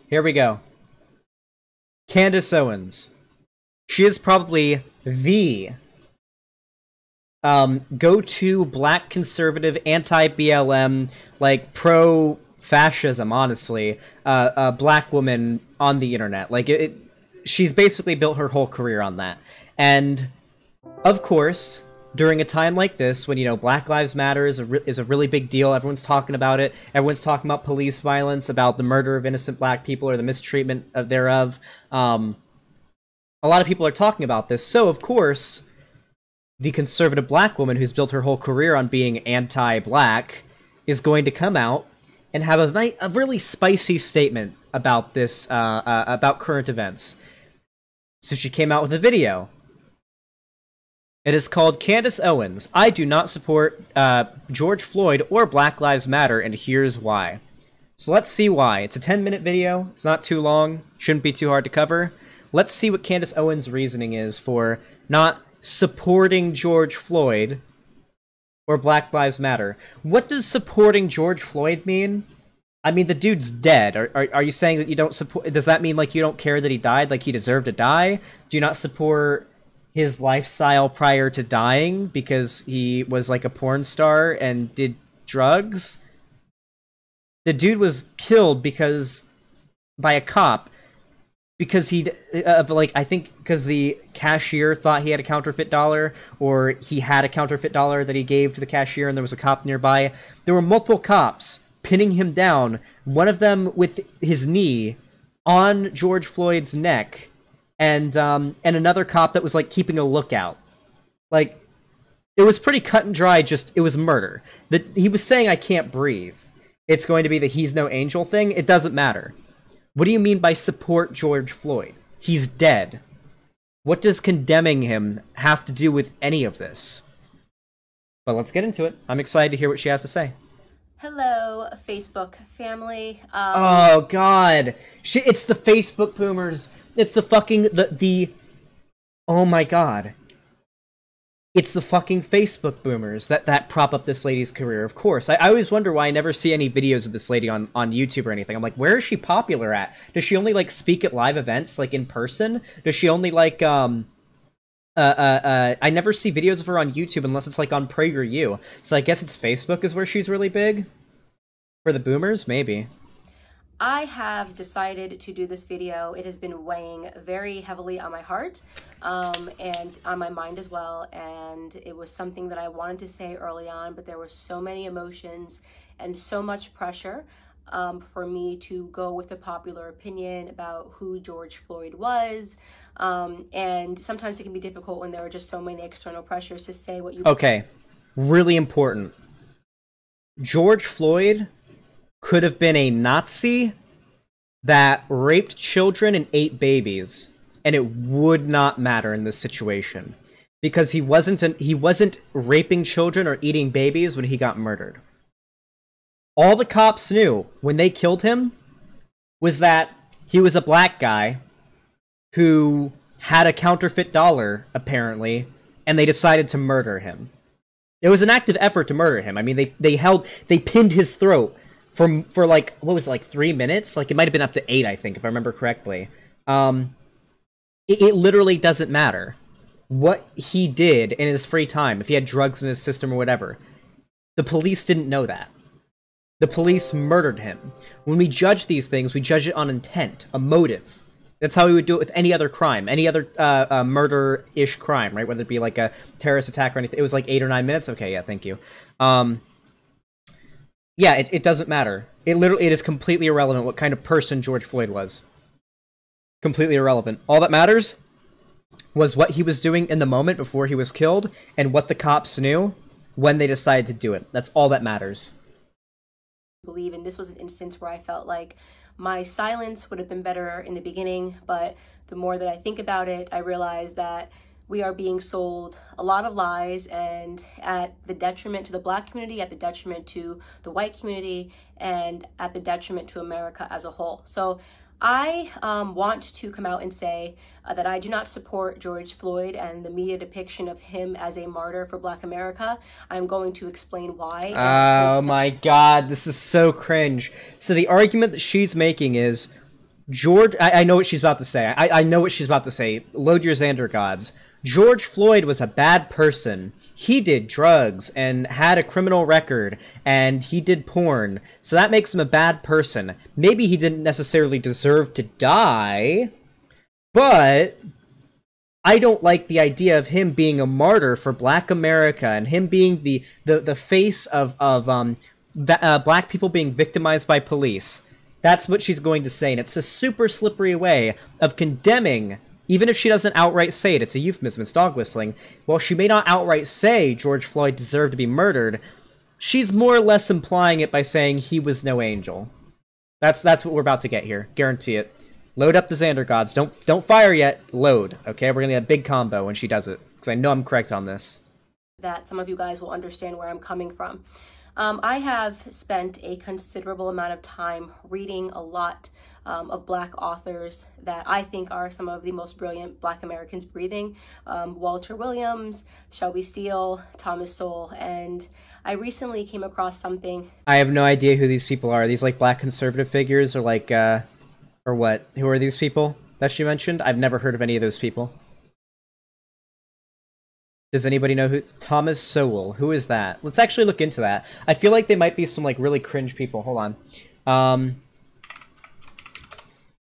Here we go. Candice Owens. She is probably the go-to black conservative, anti-BLM, like pro-fascism, honestly, black woman on the internet. Like she's basically built her whole career on that. And of course, during a time like this, when, you know, Black Lives Matter is a really big deal, everyone's talking about it, everyone's talking about police violence, about the murder of innocent black people or the mistreatment thereof, a lot of people are talking about this. So, of course, the conservative black woman who's built her whole career on being anti-black is going to come out and have a really spicy statement about this, about current events. So she came out with a video. It is called Candice Owens. I do not support George Floyd or Black Lives Matter, and here's why. So let's see why. It's a 10-minute video. It's not too long. Shouldn't be too hard to cover. Let's see what Candice Owens' reasoning is for not supporting George Floyd or Black Lives Matter. What does supporting George Floyd mean? I mean, the dude's dead. Are you saying that you don't support... Does that mean, like, you don't care that he died? Like, he deserved to die? Do you not support his lifestyle prior to dying because he was, like, a porn star and did drugs? The dude was killed by a cop because I think because the cashier thought he had a counterfeit dollar, or he had a counterfeit dollar that he gave to the cashier and there was a cop nearby. There were multiple cops pinning him down, one of them with his knee on George Floyd's neck, and another cop that was, like, keeping a lookout. Like, it was pretty cut and dry, it was murder. He was saying, I can't breathe. It's going to be the he's no angel thing. It doesn't matter. What do you mean by support George Floyd? He's dead. What does condemning him have to do with any of this? But let's get into it. I'm excited to hear what she has to say. Hello, Facebook family. Oh, God. It's the Facebook boomers. It's the fucking... Oh, my God. It's the fucking Facebook boomers that prop up this lady's career, of course. I always wonder why I never see any videos of this lady on YouTube or anything. I'm like, where is she popular at? Does she only, like, speak at live events, like, in person? Does she only, like, I never see videos of her on YouTube unless it's, like, on PragerU. So I guess it's Facebook is where she's really big? For the boomers? Maybe. I have decided to do this video. It has been weighing very heavily on my heart and on my mind as well. And it was something that I wanted to say early on, but there were so many emotions and so much pressure for me to go with the popular opinion about who George Floyd was. And sometimes it can be difficult when there are just so many external pressures to say what you... Okay, really important. George Floyd could have been a Nazi that raped children and ate babies, and it would not matter in this situation because he wasn't raping children or eating babies when he got murdered. All the cops knew when they killed him was that he was a black guy who had a counterfeit dollar, apparently, and they decided to murder him. It was an active effort to murder him. I mean, they pinned his throat for like, what was it, like 3 minutes? Like, it might have been up to 8, I think, if I remember correctly. It literally doesn't matter what he did in his free time, if he had drugs in his system or whatever. The police didn't know that. The police murdered him. When we judge these things, we judge it on intent, a motive. That's how we would do it with any other crime, any other murder-ish crime, right? Whether it be like a terrorist attack or anything. It was like 8 or 9 minutes? Okay, yeah, thank you. Yeah, it doesn't matter. It is completely irrelevant what kind of person George Floyd was. Completely irrelevant. All that matters was what he was doing in the moment before he was killed, and what the cops knew when they decided to do it. That's all that matters. Believe, and this was an instance where I felt like my silence would have been better in the beginning, but the more that I think about it, I realize that we are being sold a lot of lies, and at the detriment to the black community, at the detriment to the white community, and at the detriment to America as a whole. So I want to come out and say that I do not support George Floyd and the media depiction of him as a martyr for Black America. I'm going to explain why. Oh my God, this is so cringe. So the argument that she's making is, I know what she's about to say. I know what she's about to say. Load your Xander gods. George Floyd was a bad person. He did drugs and had a criminal record, and he did porn. So that makes him a bad person. Maybe he didn't necessarily deserve to die, but I don't like the idea of him being a martyr for Black America and him being the face of Black people being victimized by police. That's what she's going to say, and it's a super slippery way of condemning. Even if she doesn't outright say it, it's a euphemism, it's dog whistling. While she may not outright say George Floyd deserved to be murdered, she's more or less implying it by saying he was no angel. That's what we're about to get here. Guarantee it. Load up the Xander gods. Don't fire yet. Load. Okay, we're gonna get a big combo when she does it, because I know I'm correct on this. That some of you guys will understand where I'm coming from. I have spent a considerable amount of time reading a lot of Black authors that I think are some of the most brilliant Black Americans breathing. Walter Williams, Shelby Steele, Thomas Sowell, and I recently came across something. I have no idea who these people are. Are these like Black conservative figures or like, or what? Who are these people that she mentioned? I've never heard of any of those people. Does anybody know who? Thomas Sowell. Who is that? Let's actually look into that. I feel like they might be some like really cringe people. Hold on.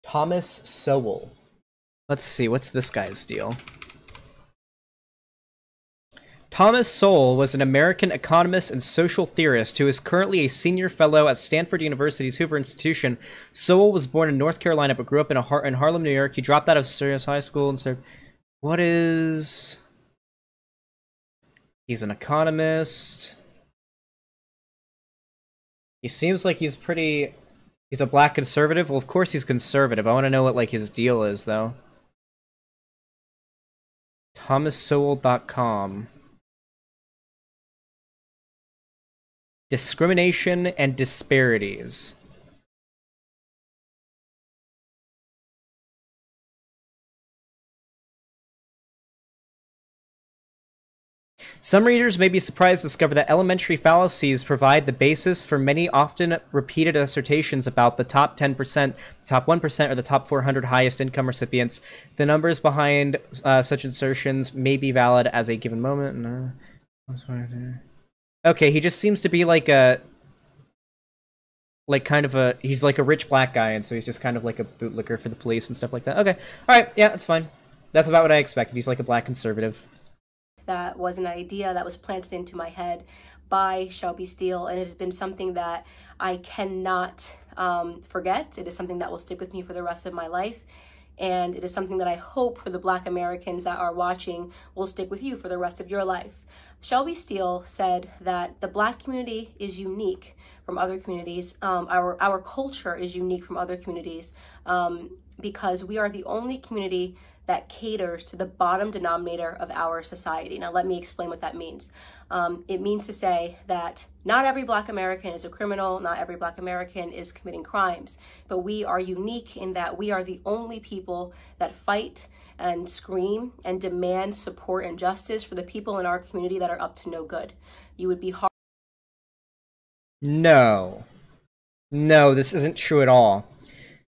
Thomas Sowell. Let's see, what's this guy's deal? Thomas Sowell was an American economist and social theorist who is currently a senior fellow at Stanford University's Hoover Institution. Sowell was born in North Carolina but grew up in Harlem, New York. He dropped out of Sirius High School and started... What is... He's an economist. He seems like he's pretty... He's a Black conservative? Well, of course he's conservative. I want to know what, like, his deal is, though. ThomasSowell.com. Discrimination and disparities. Some readers may be surprised to discover that elementary fallacies provide the basis for many often repeated assertions about the top 10%, the top 1%, or the top 400 highest income recipients. The numbers behind such assertions may be valid as a given moment. Okay, he just seems to be like a... Like, kind of a... He's like a rich Black guy, and so he's just kind of like a bootlicker for the police and stuff like that. Okay, alright, yeah, that's fine. That's about what I expected. He's like a Black conservative. That was an idea that was planted into my head by Shelby Steele, and it has been something that I cannot forget. It is something that will stick with me for the rest of my life, and it is something that I hope for the Black Americans that are watching will stick with you for the rest of your life. Shelby Steele said that the Black community is unique from other communities. Our culture is unique from other communities because we are the only community that caters to the bottom denominator of our society. Now, let me explain what that means. It means to say that not every Black American is a criminal, not every Black American is committing crimes, but we are unique in that we are the only people that fight and scream and demand support and justice for the people in our community that are up to no good. You would be hard. No, this isn't true at all.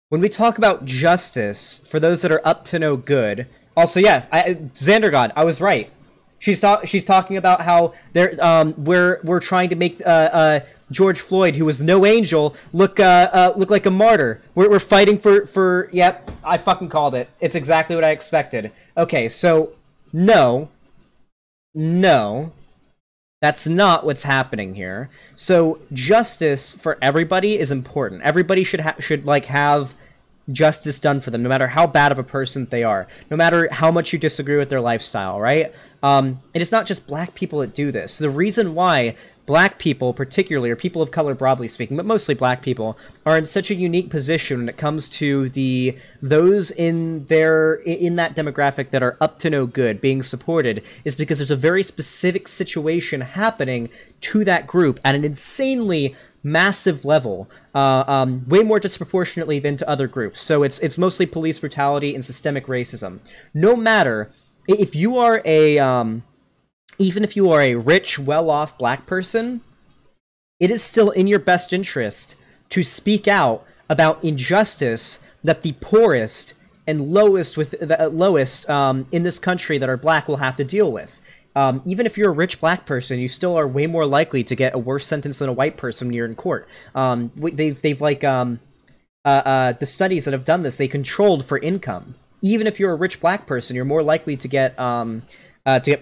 When we talk about justice for those that are up to no good, also, yeah, Xander God, I was right. She's talking about how we're trying to make George Floyd, who was no angel, look like a martyr. We're fighting for yep, I fucking called it. It's exactly what I expected. Okay, so no, that's not what's happening here. So justice for everybody is important. Everybody should have justice done for them, no matter how bad of a person they are, no matter how much you disagree with their lifestyle, right? And it's not just Black people that do this. The reason why Black people, particularly, or people of color broadly speaking, but mostly Black people, are in such a unique position when it comes to those in that demographic that are up to no good being supported is because there's a very specific situation happening to that group at an insanely massive level, way more disproportionately than to other groups. So it's mostly police brutality and systemic racism. No matter if you are even if you are a rich, well-off Black person, it is still in your best interest to speak out about injustice that the poorest and lowest in this country that are black will have to deal with. Even if you're a rich black person, you still are way more likely to get a worse sentence than a white person when you're in court. They've like the studies that have done this, they controlled for income. Even if you're a rich black person, you're more likely to get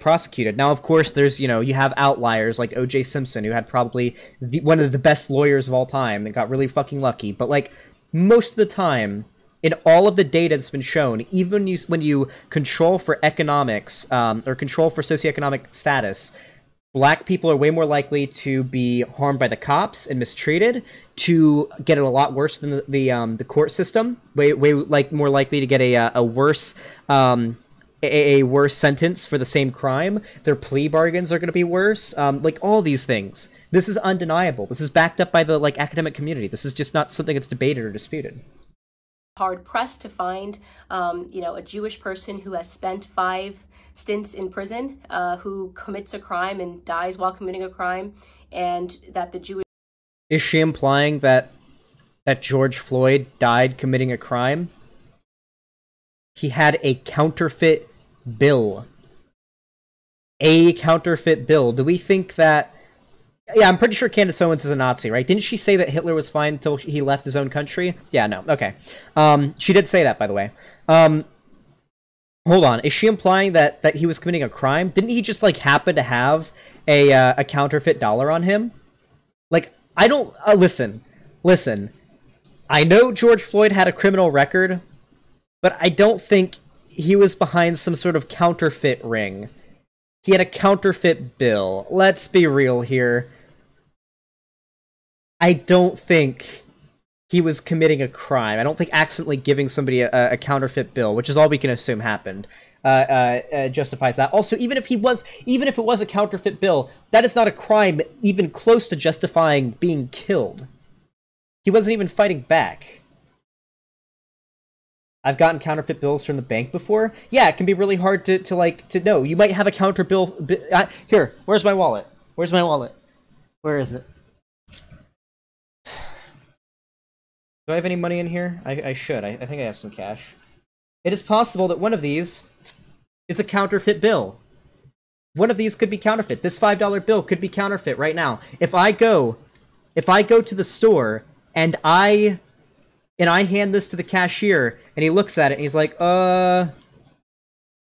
prosecuted. Now, of course, there's, you have outliers like O.J. Simpson, who had probably one of the best lawyers of all time and got really fucking lucky. But like most of the time, in all of the data that's been shown, even when you control for economics or control for socioeconomic status, black people are way more likely to be harmed by the cops and mistreated, to get it a lot worse than the court system, way like more likely to get a worse sentence for the same crime. Their plea bargains are going to be worse. Like all these things. This is undeniable. This is backed up by the academic community. This is just not something that's debated or disputed. Hard pressed to find, a Jewish person who has spent 5 stints in prison, who commits a crime and dies while committing a crime, and that the Jewish... Is she implying that George Floyd died committing a crime? He had a counterfeit bill. A counterfeit bill. Do we think that... Yeah, I'm pretty sure Candice Owens is a Nazi, right? Didn't she say that Hitler was fine until he left his own country? Yeah, no. Okay. She did say that, by the way. Hold on. Is she implying that he was committing a crime? Didn't he just, happen to have a counterfeit dollar on him? I don't... Listen. I know George Floyd had a criminal record, but I don't think he was behind some sort of counterfeit ring. He had a counterfeit bill. Let's be real here. I don't think he was committing a crime. I don't think accidentally giving somebody a counterfeit bill, which is all we can assume happened, justifies that. Also, even if it was a counterfeit bill, that is not a crime even close to justifying being killed. He wasn't even fighting back. I've gotten counterfeit bills from the bank before. Yeah, it can be really hard to know. You might have a counter bill. Here, where's my wallet? Where is it? Do I have any money in here? I should. I think I have some cash. It is possible that one of these is a counterfeit bill. One of these could be counterfeit. This $5 bill could be counterfeit right now. If I go to the store and I hand this to the cashier, and he looks at it, and he's like, no,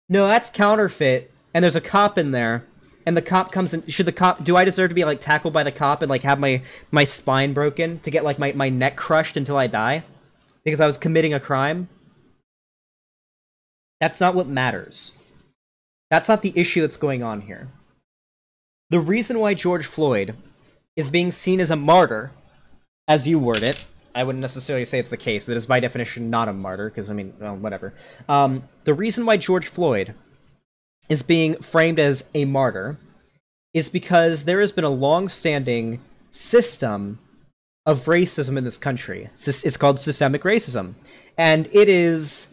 that's counterfeit, and there's a cop in there, and the cop comes in, do I deserve to be, tackled by the cop and, have my spine broken, to get, my neck crushed until I die? Because I was committing a crime? That's not what matters. That's not the issue that's going on here. The reason why George Floyd is being seen as a martyr, as you word it, I wouldn't necessarily say it's the case. That is by definition not a martyr, because, well, whatever. The reason why George Floyd is being framed as a martyr is because there has been a long-standing system of racism in this country. It's called systemic racism. And it is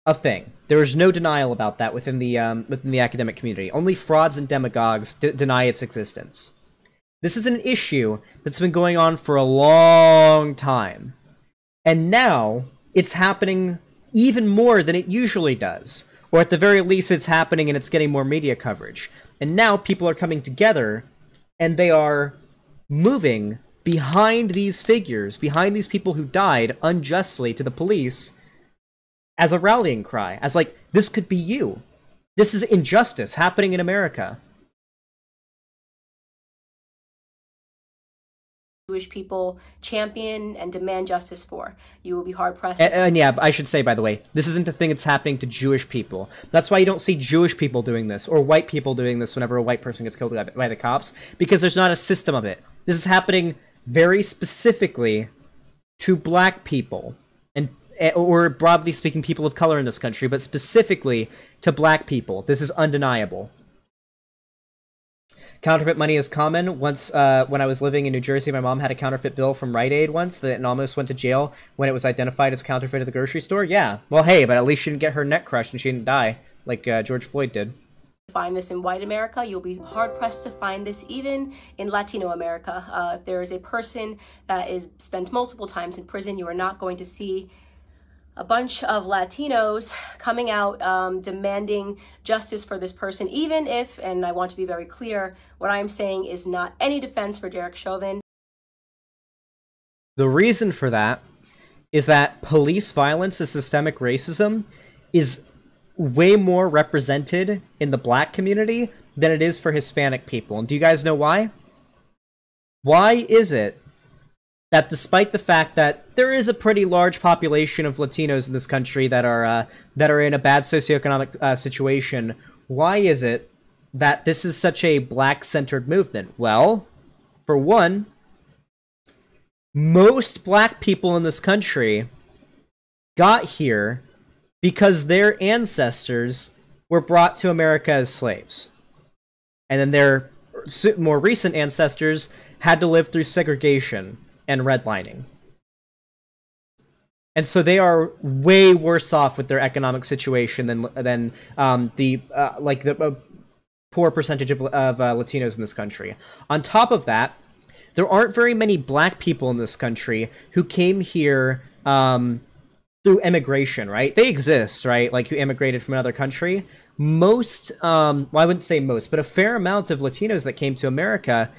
a thing. There is no denial about that within the academic community. Only frauds and demagogues deny its existence. This is an issue that's been going on for a long time. And now, it's happening even more than it usually does. Or at the very least, it's happening and it's getting more media coverage. And now, people are coming together, and they are moving behind these figures, behind these people who died unjustly to the police, as a rallying cry. As this could be you. This is injustice happening in America. Jewish people champion and demand justice for. You will be hard-pressed. And yeah, I should say, by the way, this isn't a thing that's happening to Jewish people. That's why you don't see Jewish people doing this, or white people doing this whenever a white person gets killed by the cops, because there's not a system of it. This is happening very specifically to black people, or broadly speaking, people of color in this country, but specifically to black people. This is undeniable. Counterfeit money is common. Once, when I was living in New Jersey, my mom had a counterfeit bill from Rite Aid once that almost went to jail when it was identified as counterfeit at the grocery store. Yeah. Well, hey, but at least she didn't get her neck crushed and she didn't die like George Floyd did. find this in white America. You'll be hard-pressed to find this even in Latino America. If there is a person that is spent multiple times in prison, you are not going to see a bunch of Latinos coming out demanding justice for this person, even if, and I want to be very clear, what I'm saying is not any defense for Derek Chauvin. The reason for that is that police violence and systemic racism is way more represented in the black community than it is for Hispanic people. And do you guys know why? Why is it that despite the fact that there is a pretty large population of Latinos in this country that are in a bad socioeconomic situation, why is it that this is such a black-centered movement? Well, for one, most black people in this country got here because their ancestors were brought to America as slaves. And then their more recent ancestors had to live through segregation and redlining. And so they are way worse off with their economic situation than the poor percentage of Latinos in this country. On top of that, there aren't very many black people in this country who came here through immigration, right? They exist, right? Like, who immigrated from another country. Most, well, I wouldn't say most, but a fair amount of Latinos that came to America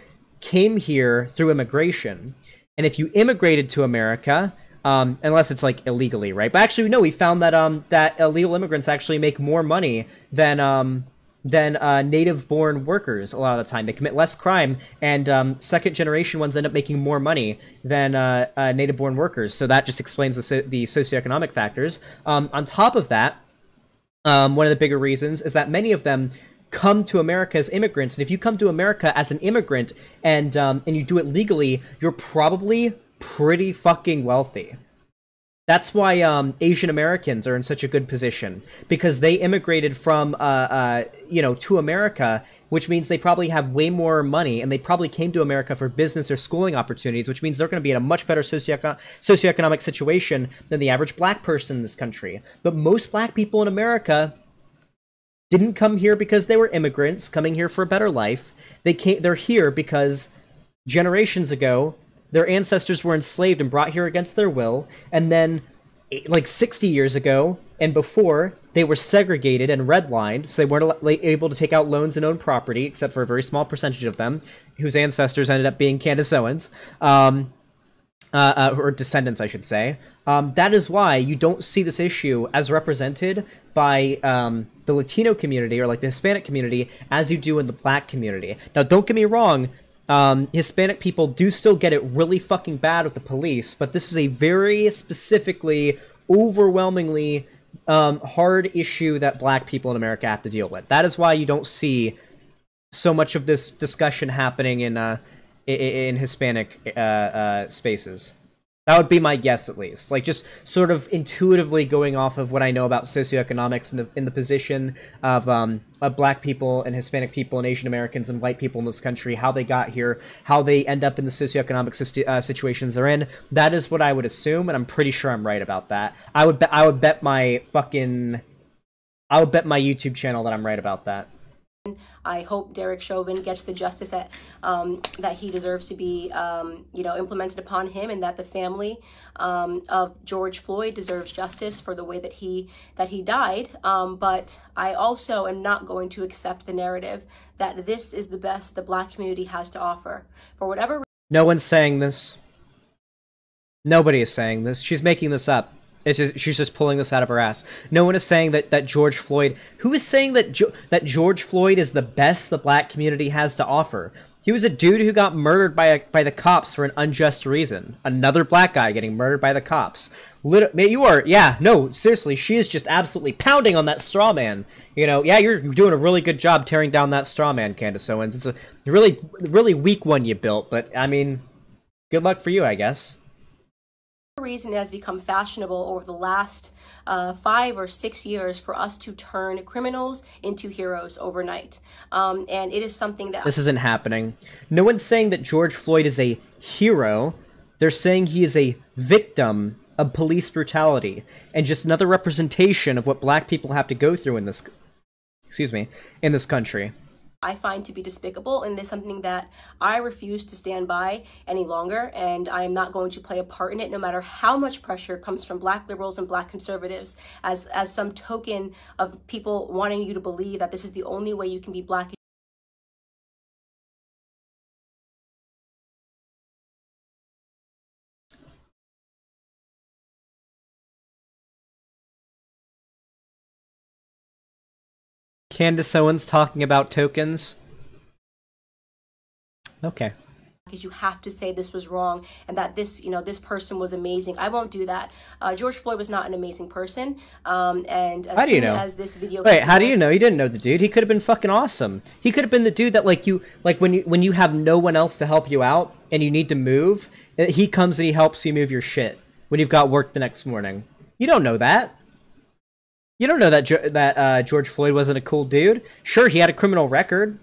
came here through immigration. And if you immigrated to America, unless it's like illegally, right? But actually, no, we found that that illegal immigrants actually make more money than native-born workers a lot of the time. They commit less crime, and second-generation ones end up making more money than native-born workers. So that just explains the socioeconomic factors. On top of that, one of the bigger reasons is that many of them come to America as immigrants, and if you come to America as an immigrant and you do it legally, you're probably pretty fucking wealthy. That's why Asian Americans are in such a good position, because they immigrated from, to America, which means they probably have way more money, and they probably came to America for business or schooling opportunities, which means they're going to be in a much better socioeconomic situation than the average black person in this country. But most black people in America didn't come here because they were immigrants coming here for a better life. They're here because generations ago, their ancestors were enslaved and brought here against their will, and then, like 60 years ago and before, they were segregated and redlined, so they weren't able to take out loans and own property, except for a very small percentage of them, whose ancestors ended up being Candice Owens, or descendants, I should say. That is why you don't see this issue as represented by the Latino community or like the Hispanic community as you do in the black community. Now, don't get me wrong, Hispanic people do still get it really fucking bad with the police, but this is a very specifically, overwhelmingly hard issue that black people in America have to deal with. That is why you don't see so much of this discussion happening in Hispanic spaces. That would be my guess, at least. Like, just sort of intuitively going off of what I know about socioeconomics in the position of black people and Hispanic people and Asian Americans and white people in this country, how they got here, how they end up in the socioeconomic situations they're in. That is what I would assume, and I'm pretty sure I'm right about that. I would bet my YouTube channel that I'm right about that. I hope Derek Chauvin gets the justice that he deserves to be, implemented upon him, and that the family of George Floyd deserves justice for the way that he died. But I also am not going to accept the narrative that this is the best the black community has to offer. For whatever reason. No one's saying this. Nobody is saying this. She's making this up. She's just pulling this out of her ass. No one is saying that George Floyd... Who is saying that George Floyd is the best the black community has to offer? He was a dude who got murdered by the cops for an unjust reason. Another black guy getting murdered by the cops. Seriously, she is just absolutely pounding on that straw man. You're doing a really good job tearing down that straw man, Candice Owens. It's a really, really weak one you built, but, I mean, good luck for you, I guess. Reason it has become fashionable over the last 5 or 6 years for us to turn criminals into heroes overnight, and it is something that... This isn't happening. No one's saying that George Floyd is a hero. They're saying he is a victim of police brutality and just another representation of what black people have to go through in this excuse me, in this country. I find to be despicable, and it's something that I refuse to stand by any longer, and I am not going to play a part in it, no matter how much pressure comes from Black liberals and Black conservatives as some token of people wanting you to believe that this is the only way you can be Black. Candice Owens talking about tokens. Okay. Because you have to say this was wrong and that this, this person was amazing. I won't do that. George Floyd was not an amazing person. And as soon as this video, wait, how do you know? You didn't know the dude. He could have been fucking awesome. He could have been the dude that when you have no one else to help you out and you need to move, he comes and he helps you move your shit when you've got work the next morning. You don't know that. You don't know that George Floyd wasn't a cool dude. Sure, he had a criminal record,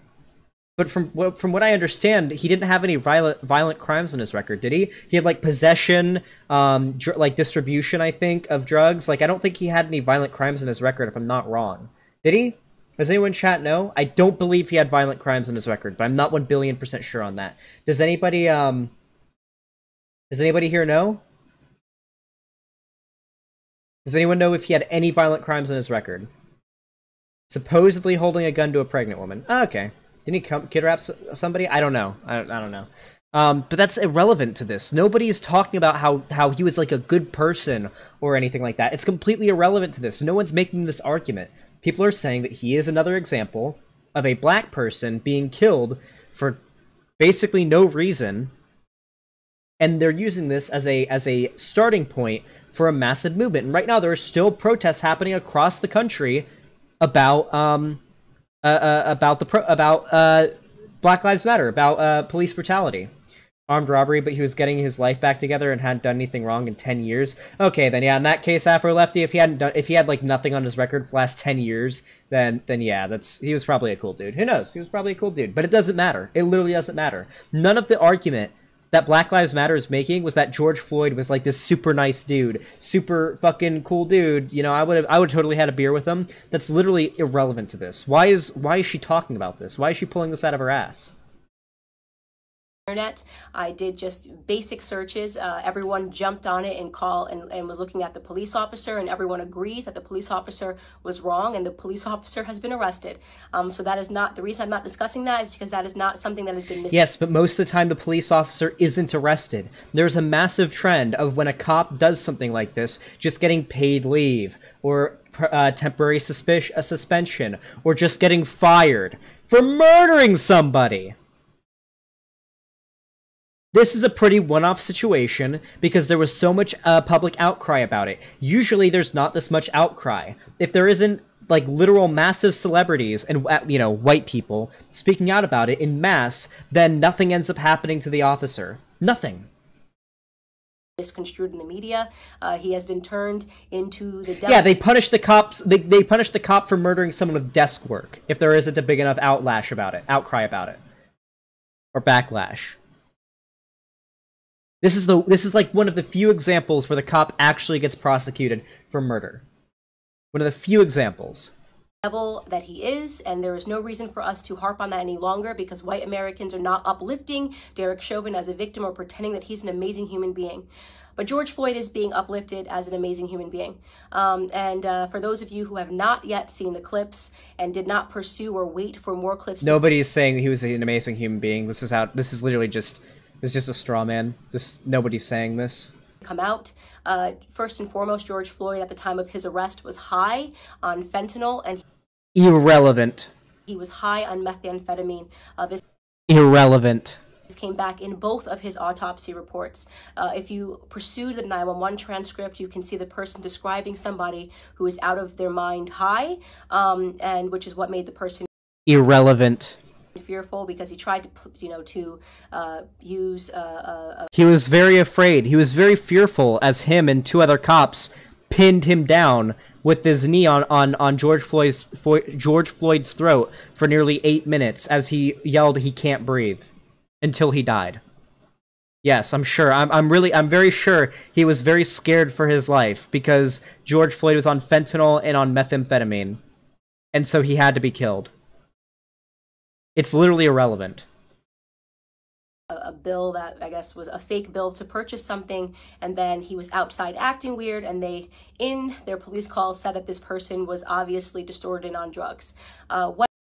but from what I understand, he didn't have any violent crimes on his record, did he? He had like possession, distribution, I think, of drugs. Like, I don't think he had any violent crimes on his record, if I'm not wrong. Did he? Does anyone in chat know? I don't believe he had violent crimes on his record, but I'm not 1,000,000,000% sure on that. Does anybody here know? Does anyone know if he had any violent crimes on his record? Supposedly holding a gun to a pregnant woman. Oh, okay. Didn't he kid rap somebody? I don't know. I don't know. But that's irrelevant to this. Nobody's talking about how he was like a good person or anything like that. It's completely irrelevant to this. No one's making this argument. People are saying that he is another example of a Black person being killed for basically no reason, and they're using this as a starting point for a massive movement. And right now there are still protests happening across the country about Black Lives Matter, about police brutality, armed robbery. But he was getting his life back together and hadn't done anything wrong in 10 years. Okay, then yeah, in that case, Afro Lefty, if he had like nothing on his record for the last 10 years, then yeah, he was probably a cool dude. Who knows? He was probably a cool dude. But it doesn't matter. It literally doesn't matter. None of the argument that Black Lives Matter is making was that George Floyd was like this super nice dude, super fucking cool dude. You know, I would totally had a beer with him. That's literally irrelevant to this. Why is she talking about this? Why is she pulling this out of her ass? Internet. I did just basic searches. Everyone jumped on it and was looking at the police officer, and everyone agrees that the police officer was wrong and the police officer has been arrested. So that is not the reason I'm not discussing that, is because that is not something that has been Yes, but most of the time the police officer isn't arrested. There's a massive trend of when a cop does something like this, just getting paid leave or temporary suspension or just getting fired for murdering somebody. This is a pretty one-off situation because there was so much public outcry about it. Usually there's not this much outcry. If there isn't like literal massive celebrities and white people speaking out about it in mass, then nothing ends up happening to the officer. Nothing. Misconstrued in the media. He has been turned into the devil. Yeah, they punished the cops. They punished the cop for murdering someone with desk work if there isn't a big enough outcry about it, or backlash. This is like one of the few examples where the cop actually gets prosecuted for murder. One of the few examples. Devil that he is, and there is no reason for us to harp on that any longer, because white Americans are not uplifting Derek Chauvin as a victim or pretending that he's an amazing human being. But George Floyd is being uplifted as an amazing human being. For those of you who have not yet seen the clips and did not pursue or wait for more clips, nobody's saying he was an amazing human being. This is literally just. It's just a straw man. Nobody's saying this. Come out. First and foremost, George Floyd at the time of his arrest was high on fentanyl and irrelevant. He was high on methamphetamine. This irrelevant. This came back in both of his autopsy reports. If you pursue the 911 transcript, you can see the person describing somebody who is out of their mind high, and which is what made the person irrelevant. Fearful because he tried to use he was very afraid. He was very fearful as him and two other cops pinned him down with his knee on George Floyd's throat for nearly 8 minutes as he yelled he can't breathe until he died. Yes, I'm sure. I'm very sure he was very scared for his life because George Floyd was on fentanyl and on methamphetamine. and so he had to be killed. It's literally irrelevant. A bill that I guess was a fake bill to purchase something, and then he was outside acting weird, and they, in their police call, said that this person was obviously distorted and on drugs.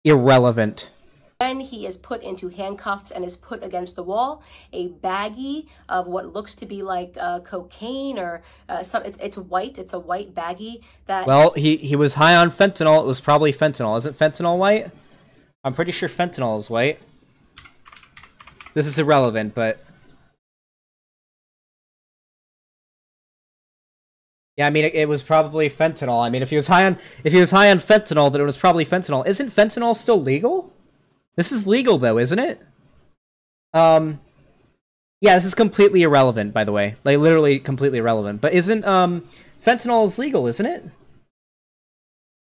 Irrelevant. When he is put into handcuffs and is put against the wall, a baggie of what looks to be like cocaine or it's white. It's a white baggie that. Well, he was high on fentanyl. It was probably fentanyl. Isn't fentanyl white? I'm pretty sure fentanyl is white. This is irrelevant, but yeah, I mean it was probably fentanyl. I mean, if he was high on fentanyl, then it was probably fentanyl. Isn't fentanyl still legal? This is legal though, isn't it? Yeah, this is completely irrelevant, by the way. Like literally completely irrelevant. But isn't fentanyl is legal, isn't it?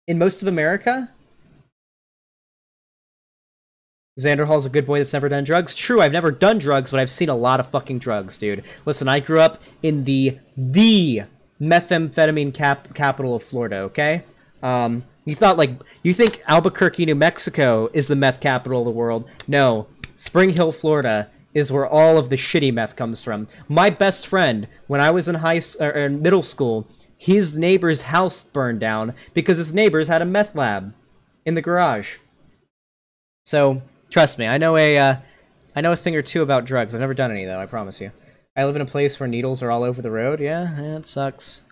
In most of America? Xander Hall's a good boy that's never done drugs. True, I've never done drugs, but I've seen a lot of fucking drugs, dude. Listen, I grew up in the methamphetamine capital of Florida, okay? You think Albuquerque, New Mexico is the meth capital of the world? No. Spring Hill, Florida is where all of the shitty meth comes from. My best friend, when I was in middle school, his neighbor's house burned down because his neighbors had a meth lab in the garage. So, trust me, I know a thing or two about drugs. I've never done any though, I promise you. I live in a place where needles are all over the road. Yeah, it sucks.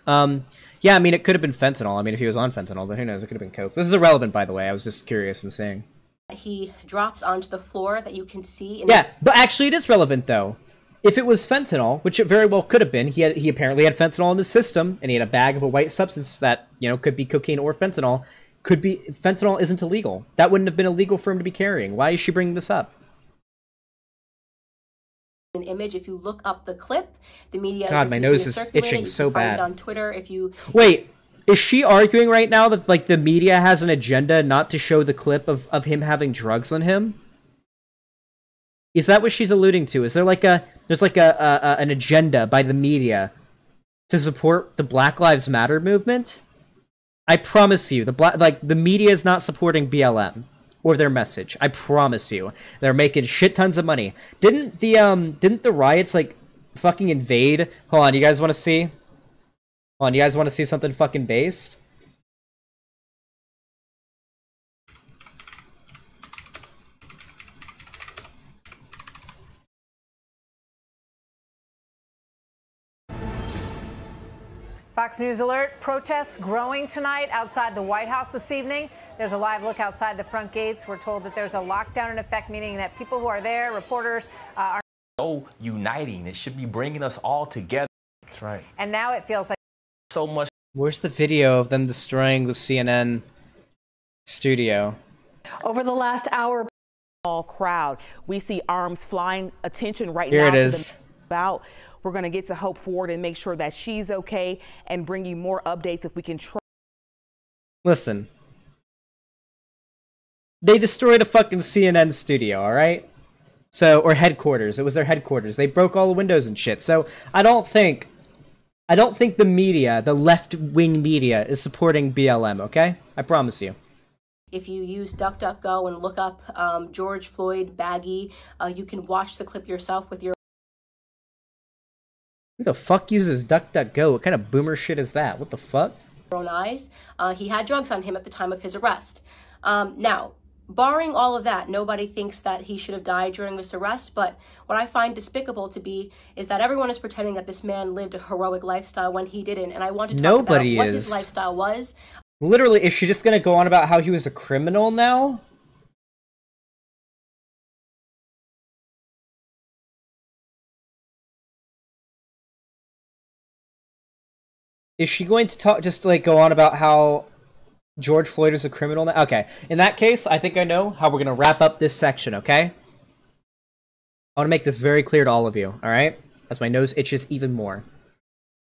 Yeah, I mean, it could have been fentanyl. I mean, if he was on fentanyl, but who knows? It could have been coke. This is irrelevant, by the way. I was just curious and saying. He drops onto the floor that you can see. Yeah, but actually, it is relevant though. If it was fentanyl, which it very well could have been, he apparently had fentanyl in his system, and he had a bag of a white substance that could be cocaine or fentanyl. Fentanyl isn't illegal. That wouldn't have been illegal for him to be carrying. Why is she bringing this up? An image. If you look up the clip, the media. God, my nose is itching so bad. Find it on Twitter if you wait. Is she arguing right now that like the media has an agenda not to show the clip of him having drugs on him? Is that what she's alluding to? Is there like an agenda by the media to support the Black Lives Matter movement? I promise you, the media is not supporting BLM or their message. I promise you, they're making shit tons of money. Didn't the riots like fucking invade? Hold on, you guys want to see? Hold on, you guys want to see something fucking based? Fox News alert, protests growing tonight outside the White House this evening. There's a live look outside the front gates. We're told that there's a lockdown in effect, meaning that people who are there, reporters, are so uniting. It should be bringing us all together. That's right. And now it feels like so much. Where's the video of them destroying the CNN studio? Over the last hour, crowd. We see arms flying. Attention right now. Here it is. We're going to get to Hope Ford and make sure that she's okay and bring you more updates if we can try. Listen. They destroyed a fucking CNN studio, alright? So, or headquarters. It was their headquarters. They broke all the windows and shit. So, I don't think the media, the left-wing media, is supporting BLM, okay? I promise you. If you use DuckDuckGo and look up George Floyd baggie, you can watch the clip yourself with your Who the fuck uses DuckDuckGo? What kind of boomer shit is that? What the fuck? own eyes. He had drugs on him at the time of his arrest. Now, barring all of that, nobody thinks that he should have died during this arrest, but what I find despicable to be is that everyone is pretending that this man lived a heroic lifestyle when he didn't, and I want to talk about what his lifestyle was. Literally, is she just gonna go on about how he was a criminal now? Is she going to talk, just like go on about how George Floyd is a criminal now? Okay, in that case, I think I know how we're gonna wrap up this section, okay? I want to make this very clear to all of you, alright? As my nose itches even more.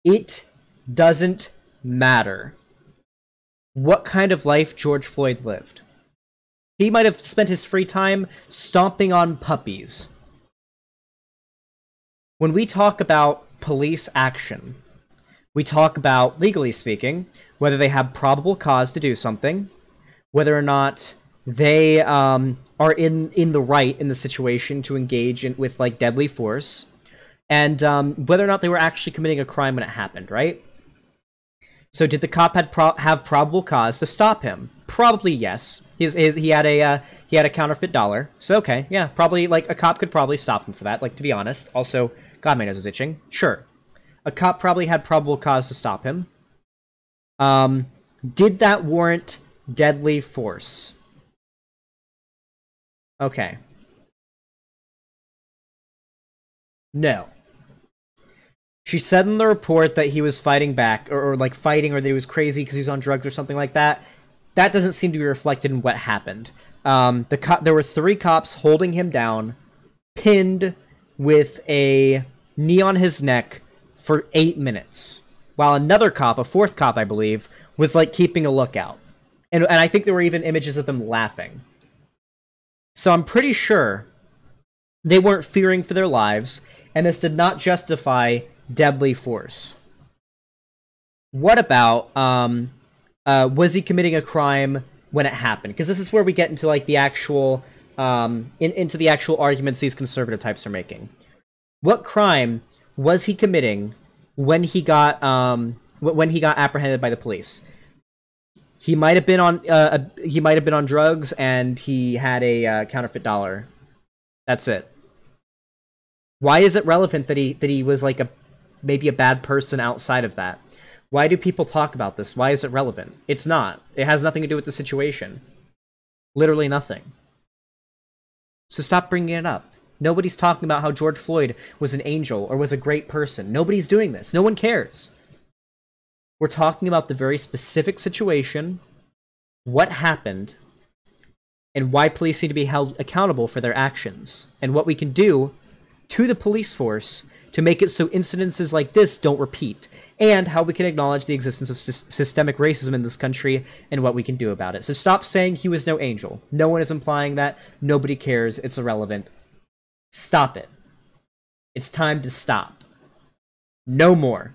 It doesn't matter what kind of life George Floyd lived. He might have spent his free time stomping on puppies. When we talk about police action, we talk about, legally speaking, whether they have probable cause to do something, whether or not they are in the right in the situation to engage with like deadly force, and whether or not they were actually committing a crime when it happened, right? So did the cop have probable cause to stop him? Probably yes. He had a counterfeit dollar. So okay, yeah, probably like a cop could probably stop him for that. Like, to be honest. Also, God, my nose is itching. Sure, a cop probably had probable cause to stop him. Did that warrant deadly force? Okay. No. She said in the report that he was fighting back, or like fighting, or that he was crazy because he was on drugs or something like that. That doesn't seem to be reflected in what happened. There were 3 cops holding him down, pinned with a knee on his neck for 8 minutes, while another cop, a 4th cop, I believe, was like keeping a lookout. And I think there were even images of them laughing. So I'm pretty sure they weren't fearing for their lives, and this did not justify deadly force. What about, was he committing a crime when it happened? Because this is where we get into like the actual, into the actual arguments these conservative types are making. What crime was he committing when he got apprehended by the police? He might have been on drugs, and he had a counterfeit dollar. That's it. Why is it relevant that he was like maybe a bad person outside of that? Why do people talk about this? Why is it relevant? It's not. It has nothing to do with the situation. Literally nothing. So stop bringing it up. Nobody's talking about how George Floyd was an angel or was a great person. Nobody's doing this. No one cares. We're talking about the very specific situation, what happened, and why police need to be held accountable for their actions, and what we can do to the police force to make it so incidences like this don't repeat, and how we can acknowledge the existence of systemic racism in this country and what we can do about it. So stop saying he was no angel. No one is implying that. Nobody cares. It's irrelevant. Stop it. It's time to stop. No more.